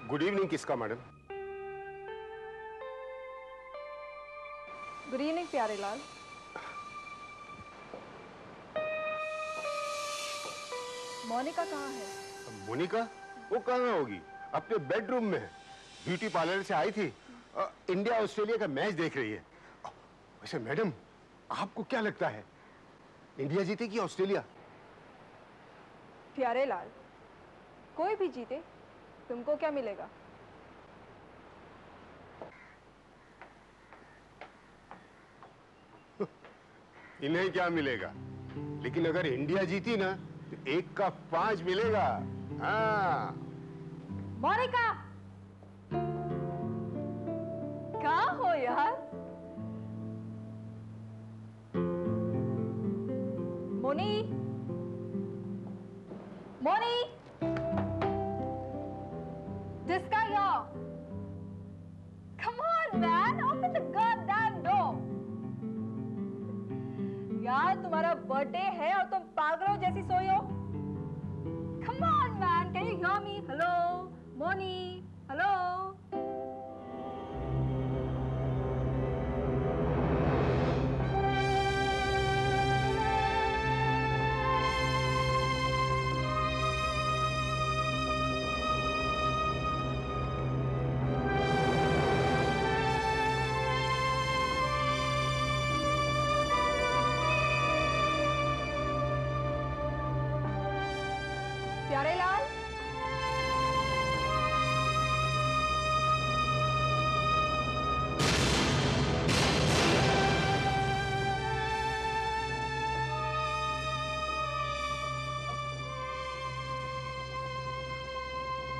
Good evening किसका madam? Good evening प्यारे लाल। मोनिका कहाँ है? मोनिका? वो कहाँ होगी? अपने बेडरूम में। ब्यूटी पार्लर से आई थी। इंडिया ऑस्ट्रेलिया का मैच देख रही है। वैसे मैडम, आपको क्या लगता है, इंडिया जीतेगी ऑस्ट्रेलिया? प्यारे लाल, कोई भी जीते तुमको क्या मिलेगा? इन्हें क्या मिलेगा, लेकिन अगर इंडिया जीती ना तो 1 का 5 मिलेगा। हाँ। मोनिका, कहाँ हो यार? Moni, Moni, this guy here. Come on, man, open the goddamn door. यार तुम्हारा बर्थडे है और तुम पागलों जैसी सोई हो। Come on, man, can you hear me? Hello, Moni, hello. प्यारे लाल,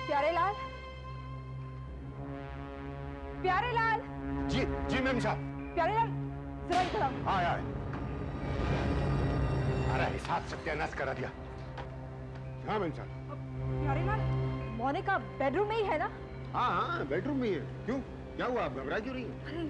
प्यारे लाल, प्यारे लाल। जी मैम साहब। प्यारे लाल, जरा इधर आओ। हाँ यार, अरे हिसाब सत्यानाश करा दिया। हाँ मैम साहब। प्यारे लाल, मोनिका बेडरूम में ही है ना? हाँ हाँ, बेडरूम में ही है। क्यों, क्या हुआ, आप घबरा क्यों रही हैं? अरे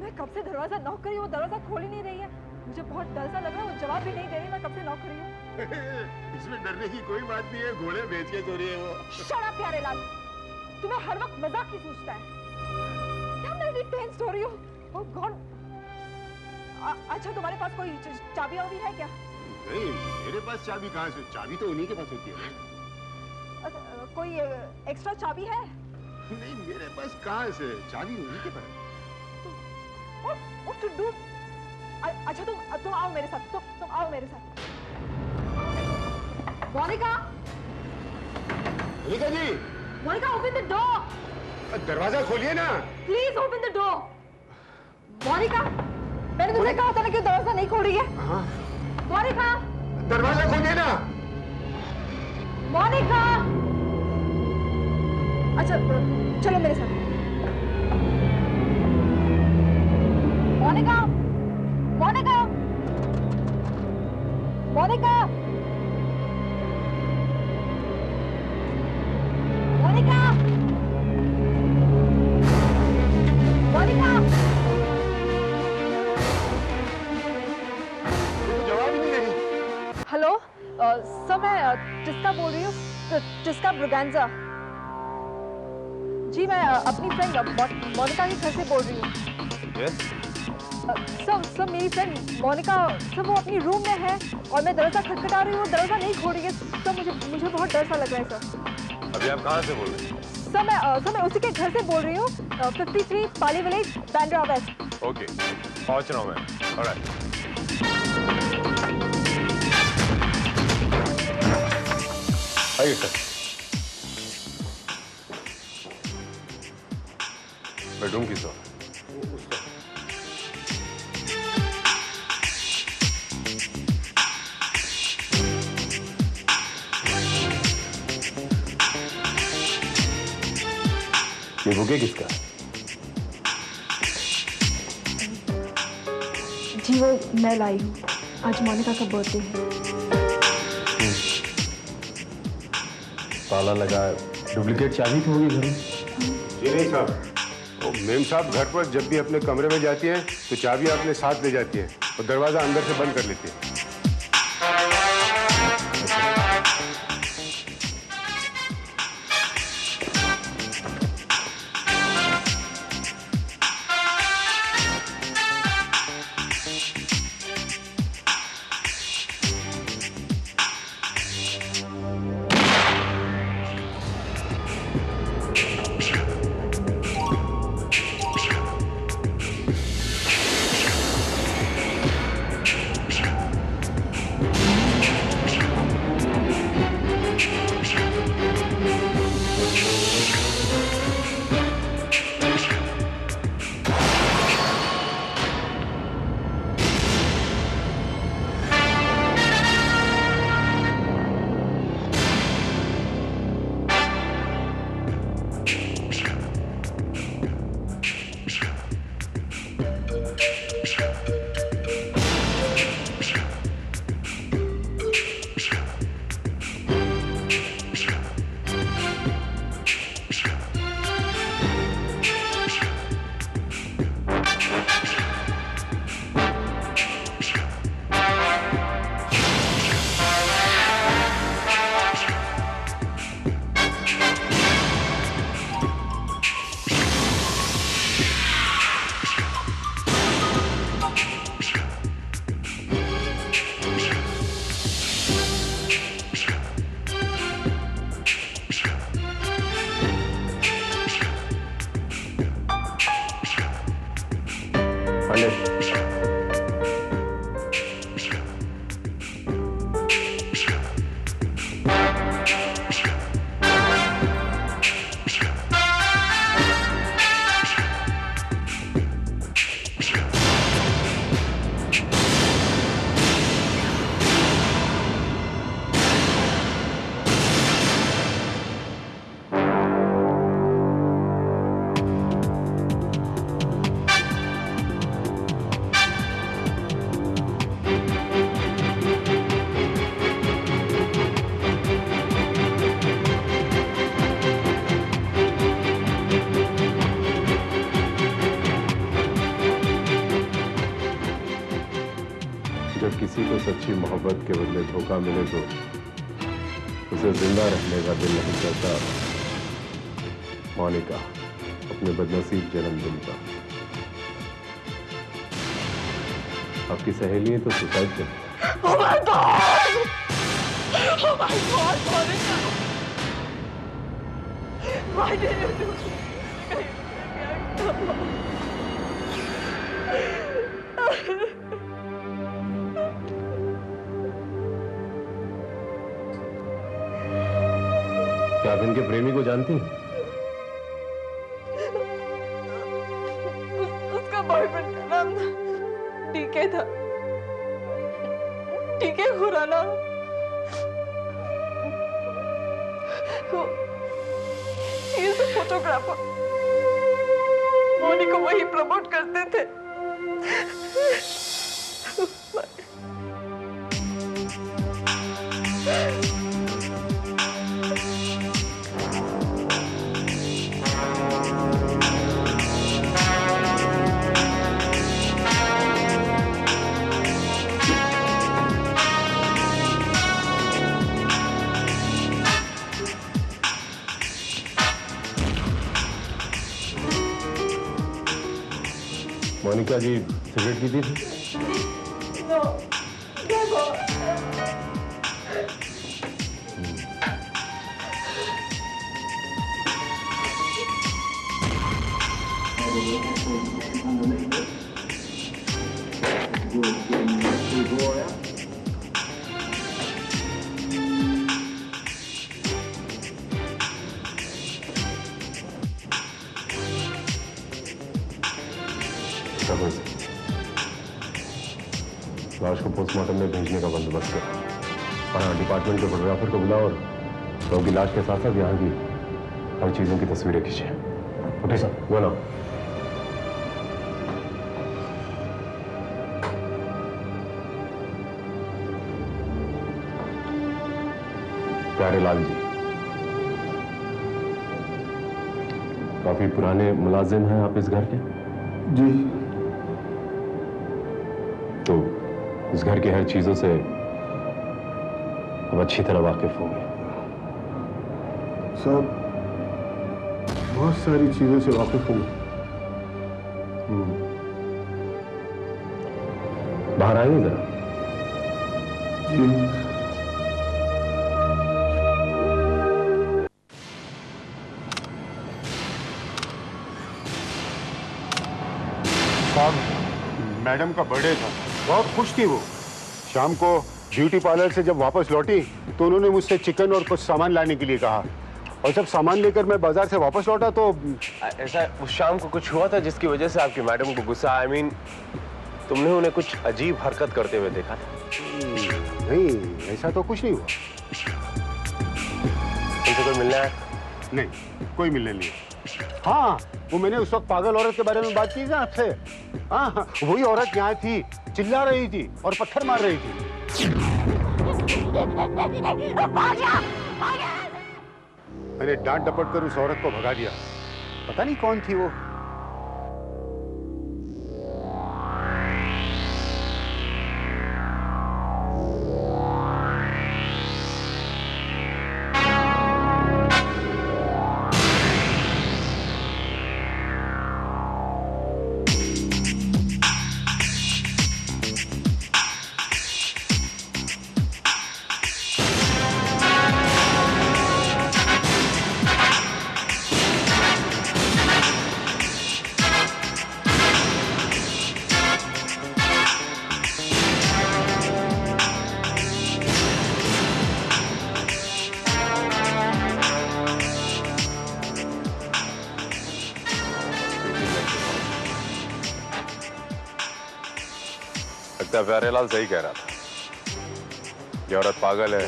मैं कब से दरवाजा नॉक कर रही हूँ, दरवाजा खोल ही नहीं रही है। मुझे बहुत डर सा लग रहा है, वो जवाब भी नहीं दे रही। मैं कब से नॉक कर रही हूँ। इसमें डरने की कोई बात नहीं है, घोड़े बेच के चोरी है वो। शट अप प्यारे लाल, तुम्हें हर वक्त मजाक ही सूझता है। क्या मैं इतनी टेंस हो रही हूँ? ओह गॉड। अच्छा तुम्हारे पास कोई चाबी वाबी है क्या? नहीं, मेरे पास चाबी कहाँ से? चाबी तो उन्हीं के पास होती है। कोई एक्स्ट्रा चाबी है? नहीं, मेरे पास कहाँ से, चाबी उन्हीं के पास। What to do? अच्छा तुम आओ मेरे साथ। तुम आओ मेरे साथ। Monika, Monika ji. Monika open the door. दरवाजा खोलिए ना। Please open the door. Monika, मैंने तुझे कहा था ना कि दरवाजा नहीं खोल रही है। हाँ। मोनिका, दरवाजा खोलिए ना। मोनिका। अच्छा चलो मेरे साथ। मोनिका, मोनिका, मोनिका, मोनिका, मोनिका। जवाब ही नहीं दे रही। हेलो सर, मैं टिस्का बोल रही हूँ, टिस्का ब्रुगेंजा। जी मैं अपनी फ्रेंड मोनिका के घर से बोल रही हूँ। सर मेरी फ्रेंड मोनिका, सर वो अपनी रूम में है और मैं दरवाजा खटखटा रही हूँ, दरवाजा नहीं खोल रही है। सर मुझे बहुत डर सा लग रहा है सर। अभी आप कहाँ से बोल रहे हैं? सर मैं उसी के घर से बोल रही हूँ, 53 पाली विलेज, बांद्रा वेस्ट। ओके, पहुंच रहा हूँ मैं। ऑलराइट। आइए सर। बेडरूम किस ओर? ये बुके किसका? जी वो मैं लाई हूँ, आज मोनिका का बर्थडे है। ताला लगा, डुप्लीकेट चाबी तो होगी घर में? जी नहीं साहब, वो मेम साहब घर पर जब भी अपने कमरे में जाती हैं तो चाबी अपने साथ ले जाती है और दरवाजा अंदर से बंद कर लेती है। जब किसी को सच्ची मोहब्बत के बदले धोखा मिले तो उसे जिंदा रहने का दिल नहीं करता। मोनिका, अपने बदनसीब जन्मदिन का आपकी सहेलियां तो सुसाइड कर। Oh my God! Oh my God, Monica! Why did you do this? क्या आप इनके प्रेमी को जानती हैं? उसका बॉयफ्रेंड का नाम टीके था, टीके Khurana. He is a photographer. Moni को वही प्रमोट करते थे। मोनिका जी सिगरेट पीती थी? No, never. लाश को पोस्टमार्टम में भेजने का बंदोबस्त कर। और हाँ, डिपार्टमेंट के फोटोग्राफर को बुलाओ और शव की लाश के साथ साथ यहाँ की हर चीजों की तस्वीरें खींचे। उठे सर, वो ना प्यारे लाल जी, काफी पुराने मुलाजिम हैं आप इस घर के? जी। तो इस घर की हर चीजों से हम अच्छी तरह वाकिफ होंगे। साहब, बहुत सारी चीजों से वाकिफ हूँ। बाहर आएंगे जरा? जी। साहब, मैडम का बर्थडे था, बहुत खुश थी वो। शाम को ब्यूटी पार्लर से जब वापस लौटी तो उन्होंने मुझसे चिकन और कुछ सामान लाने के लिए कहा, और जब सामान लेकर मैं बाजार से वापस लौटा तो ऐसा उस शाम को कुछ हुआ था जिसकी वजह से आपकी मैडम को गुस्सा? आई मीन, तुमने उन्हें कुछ अजीब हरकत करते हुए देखा था? नहीं, ऐसा तो कुछ नहीं हुआ। तुमसे कोई मिलना है? नहीं, कोई मिलने नहीं। हाँ, वो मैंने उस वक्त पागल औरत के बारे में बात की ना आपसे। हाँ, वही औरत यहाँ थी, चिल्ला रही थी और पत्थर मार रही थी। मैंने डांट डपट कर उस औरत को भगा दिया। पता नहीं कौन थी वो। लगता है प्यारेलाल सही कह रहा था। ये औरत पागल है,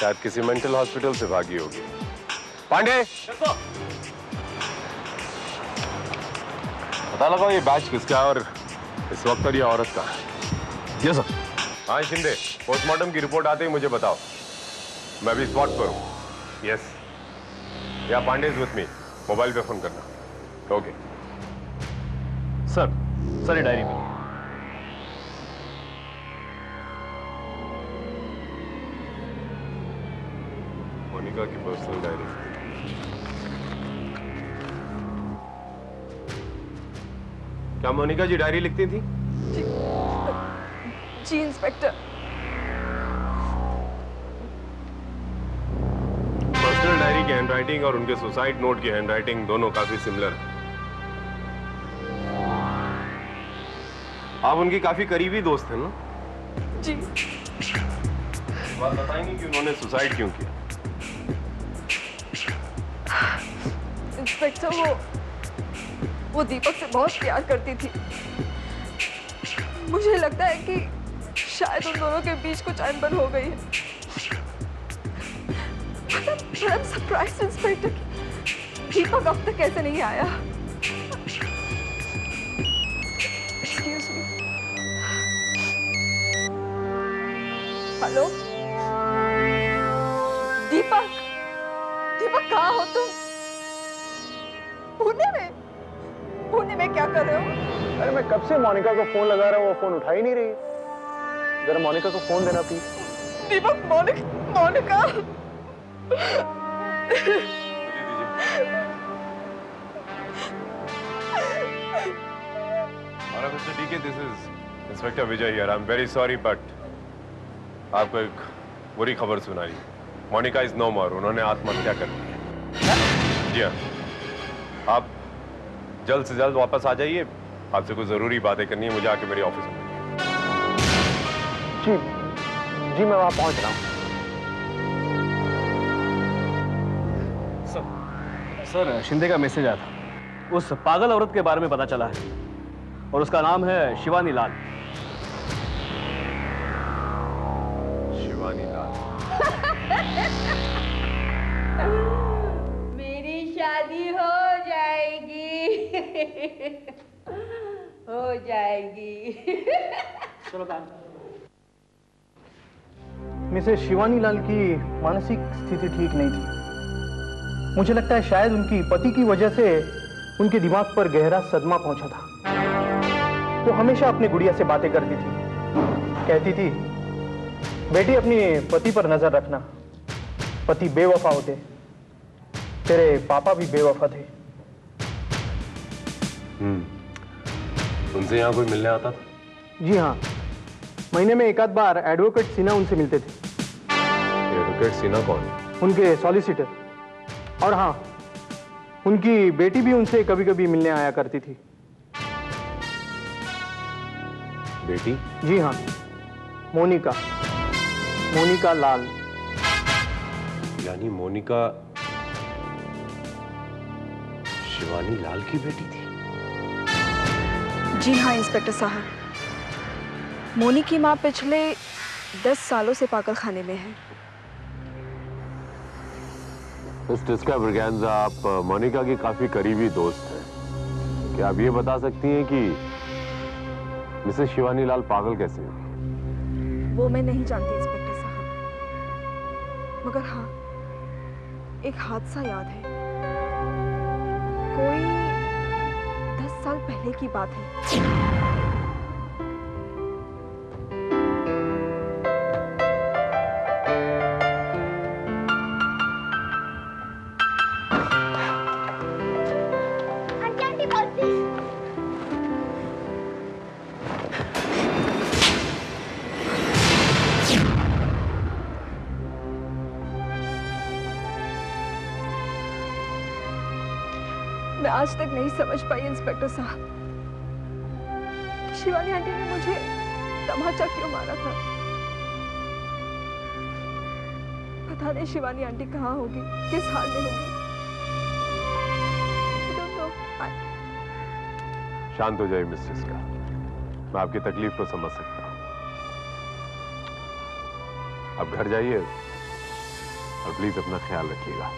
शायद किसी मेंटल हॉस्पिटल से भागी होगी। पांडे, पता लगाओ ये बैच किसका है और इस वक्त पर ये औरत का है। Yes sir. हाँ शिंदे, पोस्टमार्टम की रिपोर्ट आते ही मुझे बताओ, मैं भी स्पॉट पर हूँ। Yes, yeah Pandey is with me, mobile पे फोन करना। ओके सर ये डायरी में। मोनिका की पर्सनल डायरी। क्या मोनिका जी डायरी लिखती थी? जी इंस्पेक्टर। पर्सनल डायरी की हैंडराइटिंग और उनके सुसाइड नोट की हैंडराइटिंग दोनों काफी सिमिलर है। आप उनकी काफी करीबी दोस्त हैं ना? जी। बात बताएंगे कि उन्होंने सुसाइड क्यों किया? इंस्पेक्टर, वो दीपक से बहुत प्यार करती थी। मुझे लगता है कि शायद उन दोनों के बीच कुछ अनबन हो गई है। बड़ा सरप्राइज इंस्पेक्टर कि दीपक अब तक कैसे नहीं आया। Excuse me. हेलो दीपक, दीपक कहाँ हो तुम? पुणे में क्या कर रहे हो? अरे मैं कब से मोनिका को फोन लगा रहा हूँ, वो फोन उठा ही नहीं रही। जरा मोनिका को फोन देना please. Deepak, Monica. Mister DK, this is inspector Vijay here. I am very sorry but आपको एक बुरी खबर सुनाई। मोनिका इज नो मोर, उन्होंने आत्महत्या कर ली है। जी हाँ, आप जल्द से जल्द वापस आ जाइए, आपसे कुछ जरूरी बातें करनी है, मुझे आके मेरे ऑफिस में मिलिए। जी जी, मैं वहां पहुंच रहा हूँ। सर, शिंदे का मैसेज आया था। उस पागल औरत के बारे में पता चला है और उसका नाम है शिवानी लाल। शिवानी लाल? मेरी शादी हो जाएगी। हो जाएगी। चलो काम। मिसेस शिवानी लाल की मानसिक स्थिति ठीक नहीं थी। मुझे लगता है शायद उनकी पति की वजह से उनके दिमाग पर गहरा सदमा पहुंचा था। वो हमेशा अपनी गुड़िया से बातें करती थी, कहती थी, बेटी अपनी पति पर नजर रखना, पति बेवफा होते, तेरे पापा भी बेवफा थे। उनसे यहाँ कोई मिलने आता था? जी हाँ, महीने में एक आध बार एडवोकेट सिन्हा उनसे मिलते थे। एडवोकेट सिन्हा कौन? उनके सॉलिसिटर। और हाँ, उनकी बेटी भी उनसे कभी कभी मिलने आया करती थी। बेटी? जी हाँ, मोनिका, मोनिका लाल। यानी मोनिका शिवानी लाल की बेटी थी? जी हाँ इंस्पेक्टर साहब, मोनी की माँ पिछले 10 सालों से पागल खाने में है। मिस्टर ब्रिगेंजा, आप मोनिका की काफी करीबी दोस्त हैं। क्या आप ये बता सकती हैं कि मिसेस शिवानी लाल पागल कैसे हुई? वो मैं नहीं जानती इंस्पेक्टर साहब, मगर हाँ, एक हादसा याद है। कोई 10 साल पहले की बात है। मैं आज तक नहीं समझ पाई इंस्पेक्टर साहब, शिवानी आंटी ने मुझे तमाचा क्यों मारा था। पता नहीं शिवानी आंटी कहाँ होगी, किस हाल में होगी। I don't know. शांत हो जाइए मिसेस का, मैं आपकी तकलीफ को समझ सकता हूँ। अब घर जाइए और प्लीज अपना ख्याल रखिएगा।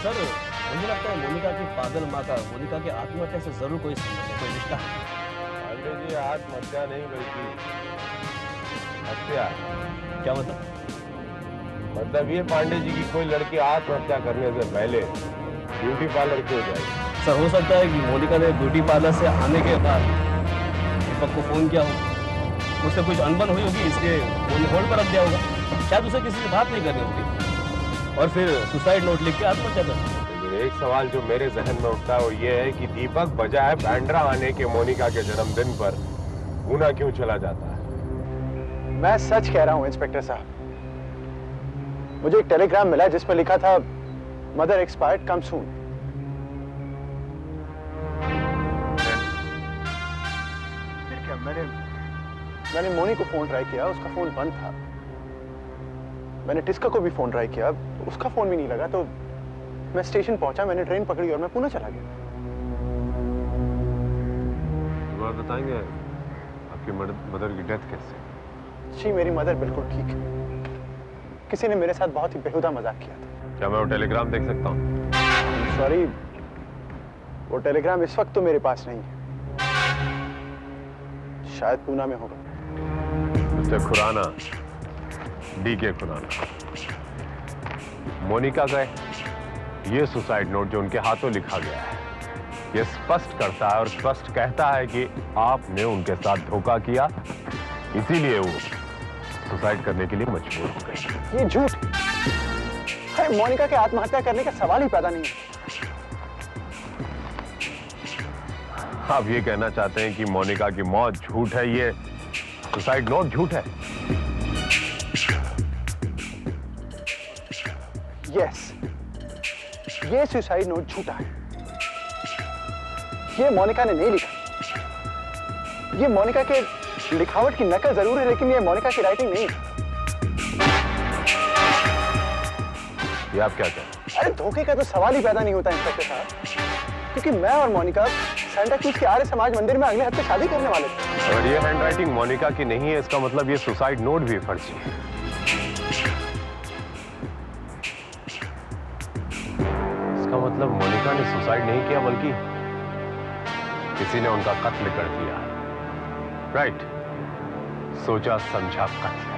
सर, मुझे लगता है मोनिका की पागल माँ का मोनिका की आत्महत्या से जरूर कोई संबंध है, कोई रिश्ता है। पांडे जी, आत्महत्या नहीं बल्कि हत्या। क्या मतलब? मतलब ये पांडे जी की कोई लड़की आत्महत्या करने से पहले ब्यूटी पार्लर क्यों जाएगी? सर, हो सकता है कि मोनिका ने ब्यूटी पार्लर से आने के बाद दीपक को फोन किया हो, उससे कुछ अनबन हुई होगी, इसलिए फोन होल्ड पर रख दिया होगा। शायद उसे किसी से बात नहीं करनी होगी और फिर सुसाइड नोट लिख के आत्महत्या कर। एक सवाल जो मेरे जहन में उठता है वो ये है कि दीपक बजाय बांद्रा आने के मोनिका के जन्मदिन पर पूना क्यों चला जाता है? मैं सच कह रहा हूं इंस्पेक्टर साहब, मुझे एक टेलीग्राम मिला जिसमें लिखा था, मदर एक्सपायर्ड, कम सून। फिर क्या, मैंने मोनी को फोन ट्राई किया, उसका फोन बंद था। मैंने टिस्का को भी फोन ट्राई किया, उसका फोन भी नहीं लगा। तो मैं स्टेशन पहुंचा, मैंने ट्रेन पकड़ी और मैं पुणे चला गया। बात बताएंगे आपकी मदर की डेथ कैसे? जी, मेरी मदर बिल्कुल ठीक है। किसी ने मेरे साथ बहुत ही बेहुदा मजाक किया था। क्या मैं वो टेलीग्राम देख सकता हूँ? सॉरी, वो टेलीग्राम इस वक्त तो मेरे पास नहीं है, शायद पूना में होगा। मिस्टर खुराना, डीके खुराना, मोनिका का ये सुसाइड नोट जो उनके हाथों लिखा गया है, ये स्पष्ट करता है और स्पष्ट कहता है कि आपने उनके साथ धोखा किया, इसीलिए वो सुसाइड करने के लिए मजबूर हो गए। ये झूठ है, मोनिका के आत्महत्या करने का सवाल ही पैदा नहीं है। आप ये कहना चाहते हैं कि मोनिका की मौत झूठ है, ये सुसाइड नोट झूठ है? यस, ये सुसाइड नोट झूठा है। ये मोनिका ने नहीं लिखा। ये मोनिका के लिखावट की नकल जरूर है, लेकिन ये मोनिका की राइटिंग नहीं है। ये आप क्या कह रहे हैं? अरे धोखे का तो सवाल ही पैदा नहीं होता इंस्पेक्टर साहब, क्योंकि मैं और मोनिका सेंटा क्रूज के आर्य समाज मंदिर में अगले हफ्ते शादी करने वाले थे। अगर ये हैंडराइटिंग मोनिका की नहीं है, इसका मतलब ये सुसाइड नोट भी फर्जी है। इसका मतलब मोनिका ने सुसाइड नहीं किया, बल्कि किसी ने उनका कत्ल कर दिया। राइट, सोचा समझा कत्ल।